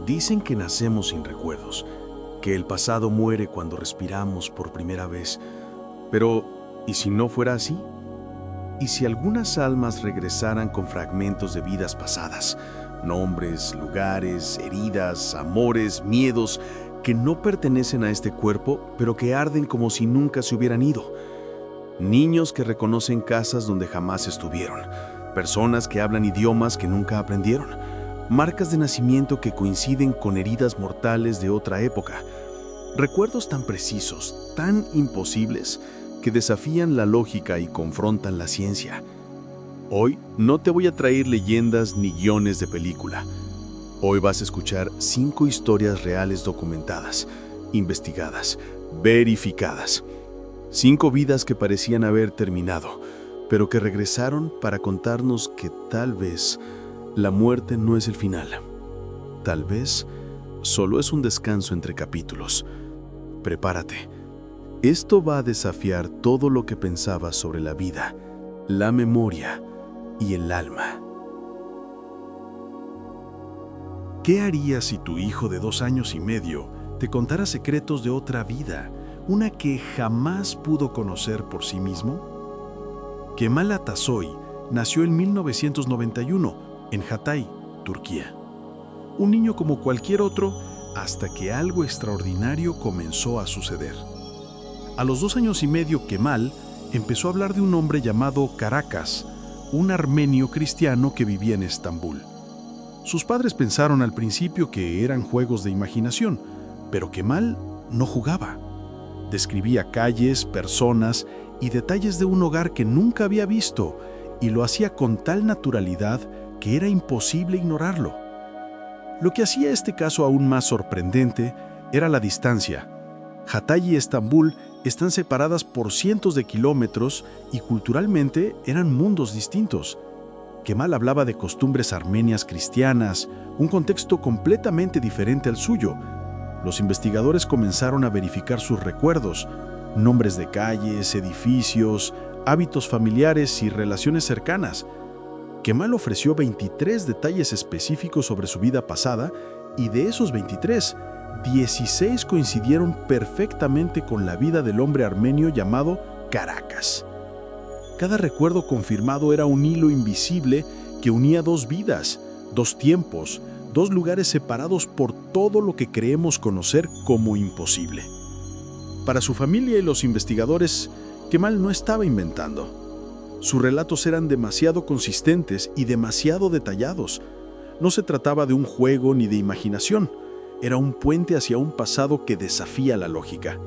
Dicen que nacemos sin recuerdos, que el pasado muere cuando respiramos por primera vez. Pero, ¿y si no fuera así? ¿Y si algunas almas regresaran con fragmentos de vidas pasadas? Nombres, lugares, heridas, amores, miedos que no pertenecen a este cuerpo, pero que arden como si nunca se hubieran ido. Niños que reconocen casas donde jamás estuvieron. Personas que hablan idiomas que nunca aprendieron. Marcas de nacimiento que coinciden con heridas mortales de otra época. Recuerdos tan precisos, tan imposibles, que desafían la lógica y confrontan la ciencia. Hoy no te voy a traer leyendas ni guiones de película. Hoy vas a escuchar 5 historias reales documentadas, investigadas, verificadas. 5 vidas que parecían haber terminado, pero que regresaron para contarnos que tal vez la muerte no es el final. Tal vez solo es un descanso entre capítulos. Prepárate. Esto va a desafiar todo lo que pensabas sobre la vida, la memoria y el alma. ¿Qué harías si tu hijo de 2 años y medio te contara secretos de otra vida, una que jamás pudo conocer por sí mismo? Kemal Atasoy nació en 1991 en Hatay, Turquía. Un niño como cualquier otro, hasta que algo extraordinario comenzó a suceder. A los 2 años y medio, Kemal empezó a hablar de un hombre llamado Caracas, un armenio cristiano que vivía en Estambul. Sus padres pensaron al principio que eran juegos de imaginación, pero Kemal no jugaba. Describía calles, personas y detalles de un hogar que nunca había visto, y lo hacía con tal naturalidad que era imposible ignorarlo. Lo que hacía este caso aún más sorprendente era la distancia. Hatay y Estambul están separadas por cientos de kilómetros y culturalmente eran mundos distintos. Kemal hablaba de costumbres armenias cristianas, un contexto completamente diferente al suyo. Los investigadores comenzaron a verificar sus recuerdos, nombres de calles, edificios, hábitos familiares y relaciones cercanas. Kemal ofreció 23 detalles específicos sobre su vida pasada y de esos 23, 16 coincidieron perfectamente con la vida del hombre armenio llamado Caracas. Cada recuerdo confirmado era un hilo invisible que unía 2 vidas, 2 tiempos, 2 lugares separados por todo lo que creemos conocer como imposible. Para su familia y los investigadores, Kemal no estaba inventando. Sus relatos eran demasiado consistentes y demasiado detallados. No se trataba de un juego ni de imaginación. Era un puente hacia un pasado que desafía la lógica.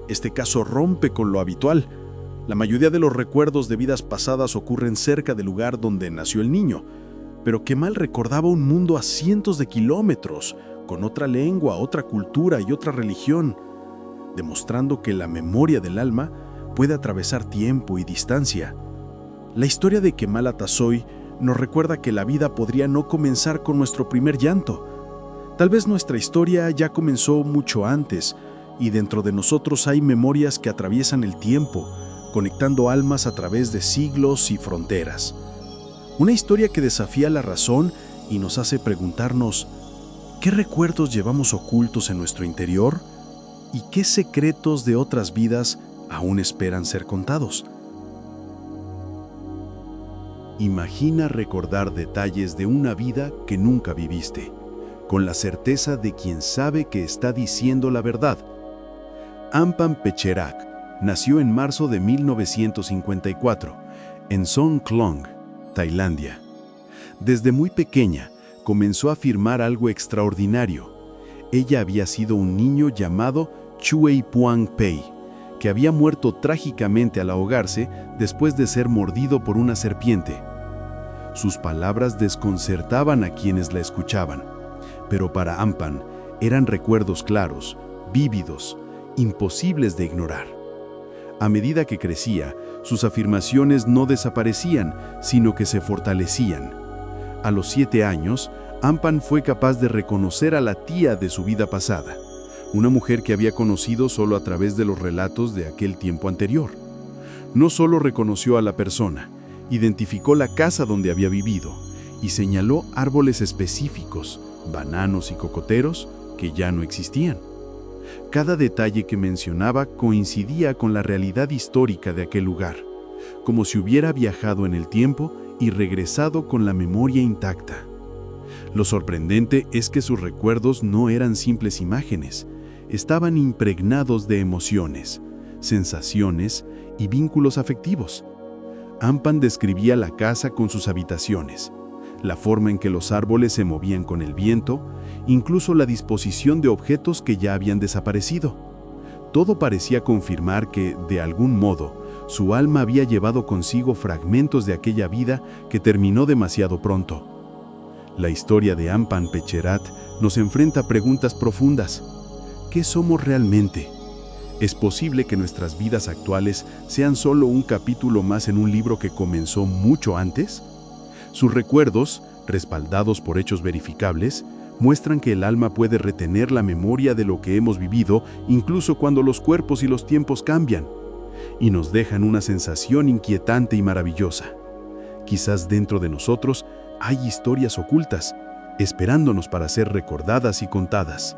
Este caso rompe con lo habitual. La mayoría de los recuerdos de vidas pasadas ocurren cerca del lugar donde nació el niño, pero Kemal recordaba un mundo a cientos de kilómetros, con otra lengua, otra cultura y otra religión, demostrando que la memoria del alma puede atravesar tiempo y distancia. La historia de Kemal Atasoy nos recuerda que la vida podría no comenzar con nuestro primer llanto. Tal vez nuestra historia ya comenzó mucho antes, y dentro de nosotros hay memorias que atraviesan el tiempo, conectando almas a través de siglos y fronteras. Una historia que desafía la razón y nos hace preguntarnos, ¿qué recuerdos llevamos ocultos en nuestro interior? ¿Y qué secretos de otras vidas aún esperan ser contados? Imagina recordar detalles de una vida que nunca viviste, con la certeza de quien sabe que está diciendo la verdad. Ampan Pecherak nació en marzo de 1954, en Songklong, Tailandia. Desde muy pequeña, comenzó a afirmar algo extraordinario. Ella había sido un niño llamado Chuey Puang Pei, que había muerto trágicamente al ahogarse después de ser mordido por una serpiente. Sus palabras desconcertaban a quienes la escuchaban, pero para Ampan eran recuerdos claros, vívidos, imposibles de ignorar. A medida que crecía, sus afirmaciones no desaparecían, sino que se fortalecían. A los 7 años, Ampan fue capaz de reconocer a la tía de su vida pasada, una mujer que había conocido solo a través de los relatos de aquel tiempo anterior. No solo reconoció a la persona, identificó la casa donde había vivido y señaló árboles específicos, bananos y cocoteros que ya no existían. Cada detalle que mencionaba coincidía con la realidad histórica de aquel lugar, como si hubiera viajado en el tiempo y regresado con la memoria intacta. Lo sorprendente es que sus recuerdos no eran simples imágenes, estaban impregnados de emociones, sensaciones y vínculos afectivos. Ampan describía la casa con sus habitaciones, la forma en que los árboles se movían con el viento, incluso la disposición de objetos que ya habían desaparecido. Todo parecía confirmar que, de algún modo, su alma había llevado consigo fragmentos de aquella vida que terminó demasiado pronto. La historia de Ampan Pecherat nos enfrenta a preguntas profundas. ¿Qué somos realmente? ¿Es posible que nuestras vidas actuales sean solo un capítulo más en un libro que comenzó mucho antes? Sus recuerdos, respaldados por hechos verificables, muestran que el alma puede retener la memoria de lo que hemos vivido incluso cuando los cuerpos y los tiempos cambian, y nos dejan una sensación inquietante y maravillosa. Quizás dentro de nosotros hay historias ocultas, esperándonos para ser recordadas y contadas.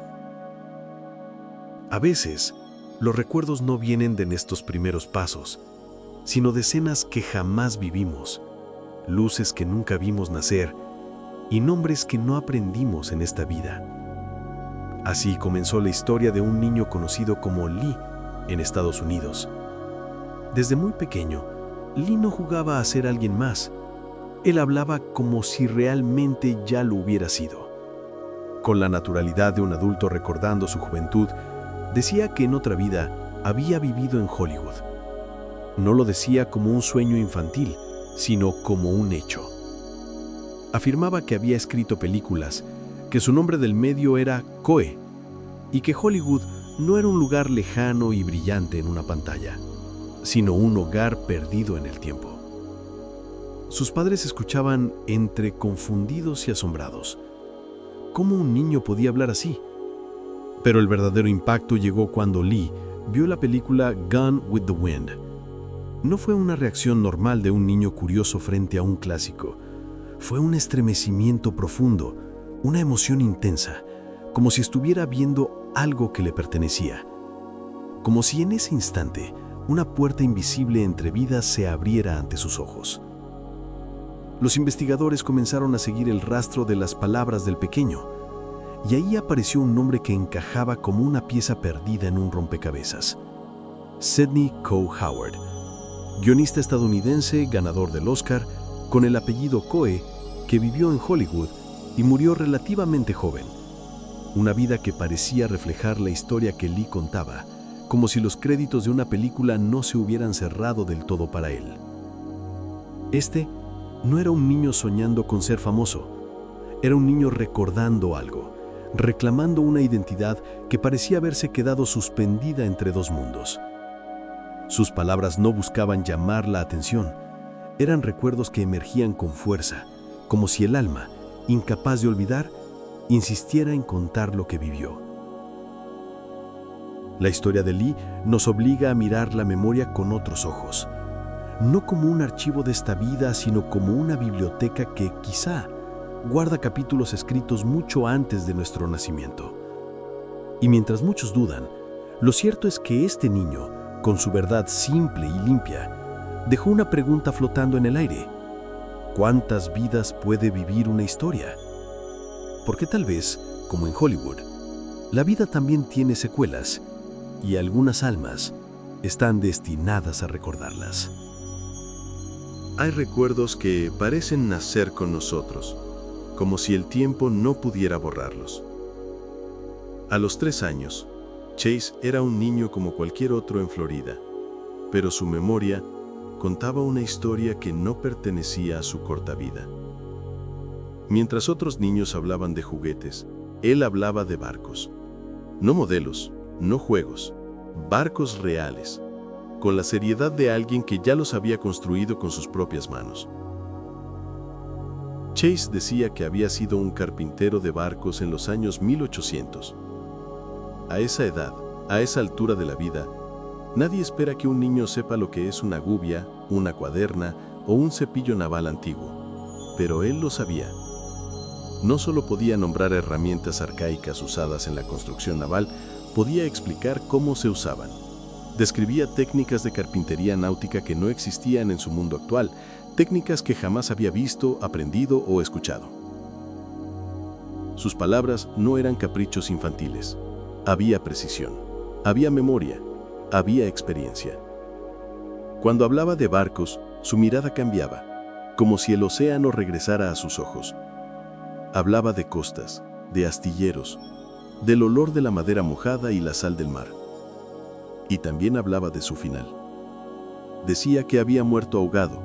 A veces, los recuerdos no vienen de estos primeros pasos, sino de escenas que jamás vivimos, luces que nunca vimos nacer y nombres que no aprendimos en esta vida. Así comenzó la historia de un niño conocido como Lee en Estados Unidos. Desde muy pequeño, Lee no jugaba a ser alguien más. Él hablaba como si realmente ya lo hubiera sido. Con la naturalidad de un adulto recordando su juventud, decía que en otra vida había vivido en Hollywood. No lo decía como un sueño infantil, sino como un hecho. Afirmaba que había escrito películas, que su nombre del medio era Coe, y que Hollywood no era un lugar lejano y brillante en una pantalla, sino un hogar perdido en el tiempo. Sus padres escuchaban entre confundidos y asombrados. ¿Cómo un niño podía hablar así? Pero el verdadero impacto llegó cuando Lee vio la película Gone with the Wind. No fue una reacción normal de un niño curioso frente a un clásico. Fue un estremecimiento profundo, una emoción intensa, como si estuviera viendo algo que le pertenecía. Como si en ese instante una puerta invisible entre vidas se abriera ante sus ojos. Los investigadores comenzaron a seguir el rastro de las palabras del pequeño, y ahí apareció un nombre que encajaba como una pieza perdida en un rompecabezas. Sidney Coe Howard, guionista estadounidense, ganador del Oscar, con el apellido Coe, que vivió en Hollywood y murió relativamente joven. Una vida que parecía reflejar la historia que Lee contaba, como si los créditos de una película no se hubieran cerrado del todo para él. Este no era un niño soñando con ser famoso, era un niño recordando algo, reclamando una identidad que parecía haberse quedado suspendida entre dos mundos. Sus palabras no buscaban llamar la atención, eran recuerdos que emergían con fuerza, como si el alma, incapaz de olvidar, insistiera en contar lo que vivió. La historia de Lee nos obliga a mirar la memoria con otros ojos, no como un archivo de esta vida, sino como una biblioteca que quizá guarda capítulos escritos mucho antes de nuestro nacimiento. Y mientras muchos dudan, lo cierto es que este niño, con su verdad simple y limpia, dejó una pregunta flotando en el aire. ¿Cuántas vidas puede vivir una historia? Porque tal vez, como en Hollywood, la vida también tiene secuelas, y algunas almas están destinadas a recordarlas. Hay recuerdos que parecen nacer con nosotros, como si el tiempo no pudiera borrarlos. A los 3 años, Chase era un niño como cualquier otro en Florida, pero su memoria contaba una historia que no pertenecía a su corta vida. Mientras otros niños hablaban de juguetes, él hablaba de barcos. No modelos, no juegos, barcos reales, con la seriedad de alguien que ya los había construido con sus propias manos. Chase decía que había sido un carpintero de barcos en los años 1800. A esa edad, a esa altura de la vida, nadie espera que un niño sepa lo que es una gubia, una cuaderna o un cepillo naval antiguo, pero él lo sabía. No solo podía nombrar herramientas arcaicas usadas en la construcción naval, podía explicar cómo se usaban. Describía técnicas de carpintería náutica que no existían en su mundo actual, técnicas que jamás había visto, aprendido o escuchado. Sus palabras no eran caprichos infantiles. Había precisión, había memoria, había experiencia. Cuando hablaba de barcos, su mirada cambiaba, como si el océano regresara a sus ojos. Hablaba de costas, de astilleros, del olor de la madera mojada y la sal del mar. Y también hablaba de su final. Decía que había muerto ahogado,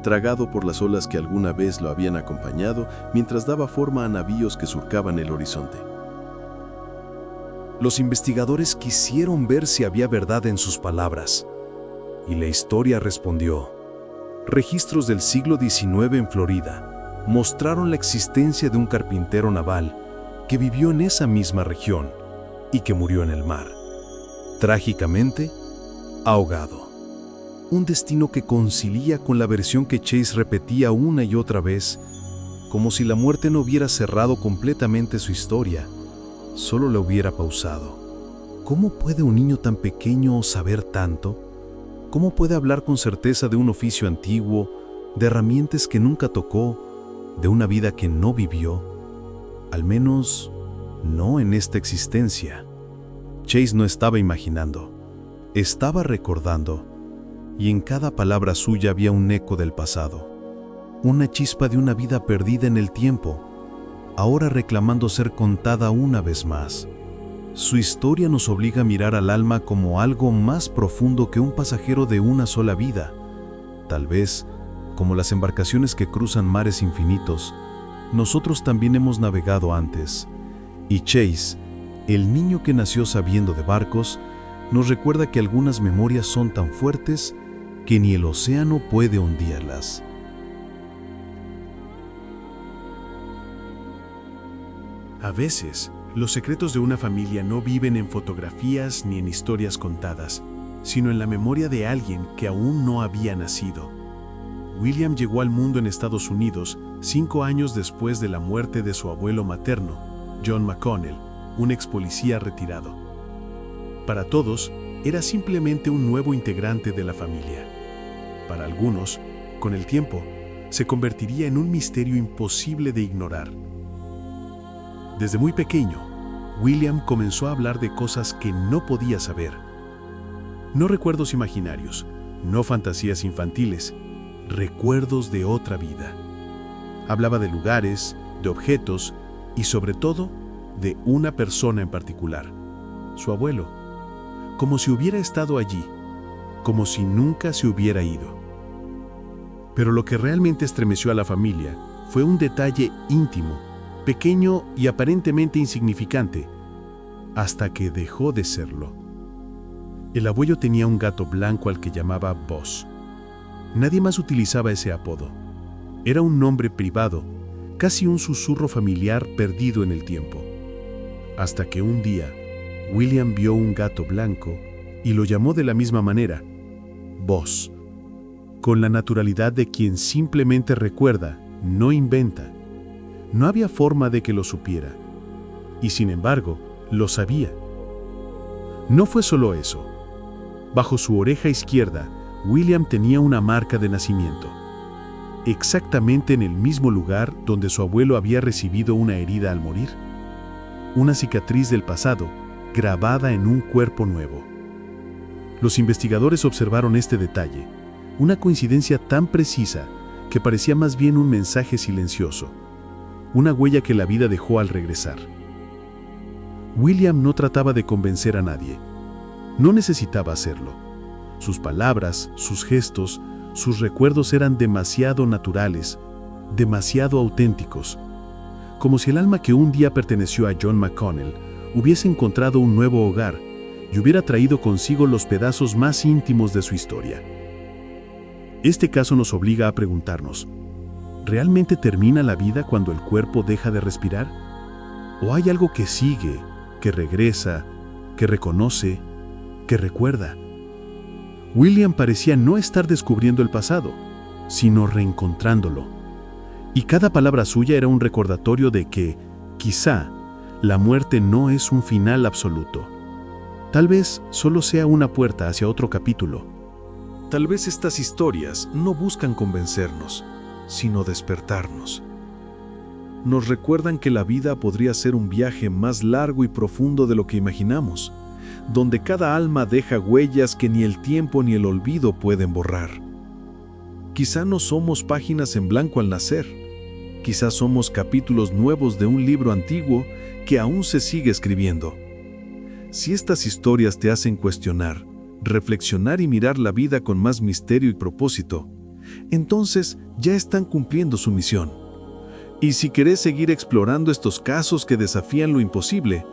tragado por las olas que alguna vez lo habían acompañado mientras daba forma a navíos que surcaban el horizonte. Los investigadores quisieron ver si había verdad en sus palabras, y la historia respondió. Registros del siglo XIX en Florida mostraron la existencia de un carpintero naval que vivió en esa misma región y que murió en el mar, trágicamente ahogado. Un destino que coincide con la versión que Chase repetía una y otra vez, como si la muerte no hubiera cerrado completamente su historia, solo la hubiera pausado. ¿Cómo puede un niño tan pequeño saber tanto? ¿Cómo puede hablar con certeza de un oficio antiguo, de herramientas que nunca tocó, de una vida que no vivió? Al menos, no en esta existencia. Chase no estaba imaginando, estaba recordando, y en cada palabra suya había un eco del pasado, una chispa de una vida perdida en el tiempo, ahora reclamando ser contada una vez más. Su historia nos obliga a mirar al alma como algo más profundo que un pasajero de una sola vida. Tal vez, como las embarcaciones que cruzan mares infinitos, nosotros también hemos navegado antes. Y Chase, el niño que nació sabiendo de barcos, nos recuerda que algunas memorias son tan fuertes que ni el océano puede hundirlas. A veces, los secretos de una familia no viven en fotografías ni en historias contadas, sino en la memoria de alguien que aún no había nacido. William llegó al mundo en Estados Unidos 5 años después de la muerte de su abuelo materno, John McConnell, un ex policía retirado. Para todos, era simplemente un nuevo integrante de la familia. Para algunos, con el tiempo, se convertiría en un misterio imposible de ignorar. Desde muy pequeño, William comenzó a hablar de cosas que no podía saber. No recuerdos imaginarios, no fantasías infantiles, recuerdos de otra vida. Hablaba de lugares, de objetos y sobre todo de una persona en particular, su abuelo, como si hubiera estado allí, como si nunca se hubiera ido. Pero lo que realmente estremeció a la familia fue un detalle íntimo, pequeño y aparentemente insignificante, hasta que dejó de serlo. El abuelo tenía un gato blanco al que llamaba Boss. Nadie más utilizaba ese apodo. Era un nombre privado, casi un susurro familiar perdido en el tiempo. Hasta que un día, William vio un gato blanco y lo llamó de la misma manera, Boss, con la naturalidad de quien simplemente recuerda, no inventa. No había forma de que lo supiera, y sin embargo, lo sabía. No fue solo eso. Bajo su oreja izquierda, William tenía una marca de nacimiento, exactamente en el mismo lugar donde su abuelo había recibido una herida al morir. Una cicatriz del pasado, grabada en un cuerpo nuevo. Los investigadores observaron este detalle, una coincidencia tan precisa que parecía más bien un mensaje silencioso, una huella que la vida dejó al regresar. William no trataba de convencer a nadie. No necesitaba hacerlo. Sus palabras, sus gestos, sus recuerdos eran demasiado naturales, demasiado auténticos, como si el alma que un día perteneció a John McConnell hubiese encontrado un nuevo hogar y hubiera traído consigo los pedazos más íntimos de su historia. Este caso nos obliga a preguntarnos, ¿realmente termina la vida cuando el cuerpo deja de respirar? ¿O hay algo que sigue, que regresa, que reconoce, que recuerda? William parecía no estar descubriendo el pasado, sino reencontrándolo. Y cada palabra suya era un recordatorio de que, quizá, la muerte no es un final absoluto. Tal vez solo sea una puerta hacia otro capítulo. Tal vez estas historias no buscan convencernos, sino despertarnos. Nos recuerdan que la vida podría ser un viaje más largo y profundo de lo que imaginamos, donde cada alma deja huellas que ni el tiempo ni el olvido pueden borrar. Quizá no somos páginas en blanco al nacer, quizá somos capítulos nuevos de un libro antiguo que aún se sigue escribiendo. Si estas historias te hacen cuestionar, reflexionar y mirar la vida con más misterio y propósito, entonces ya están cumpliendo su misión. Y si querés seguir explorando estos casos que desafían lo imposible,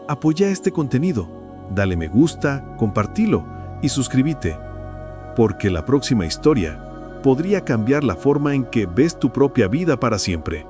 apoya este contenido, dale me gusta, compartilo y suscríbete, porque la próxima historia podría cambiar la forma en que ves tu propia vida para siempre.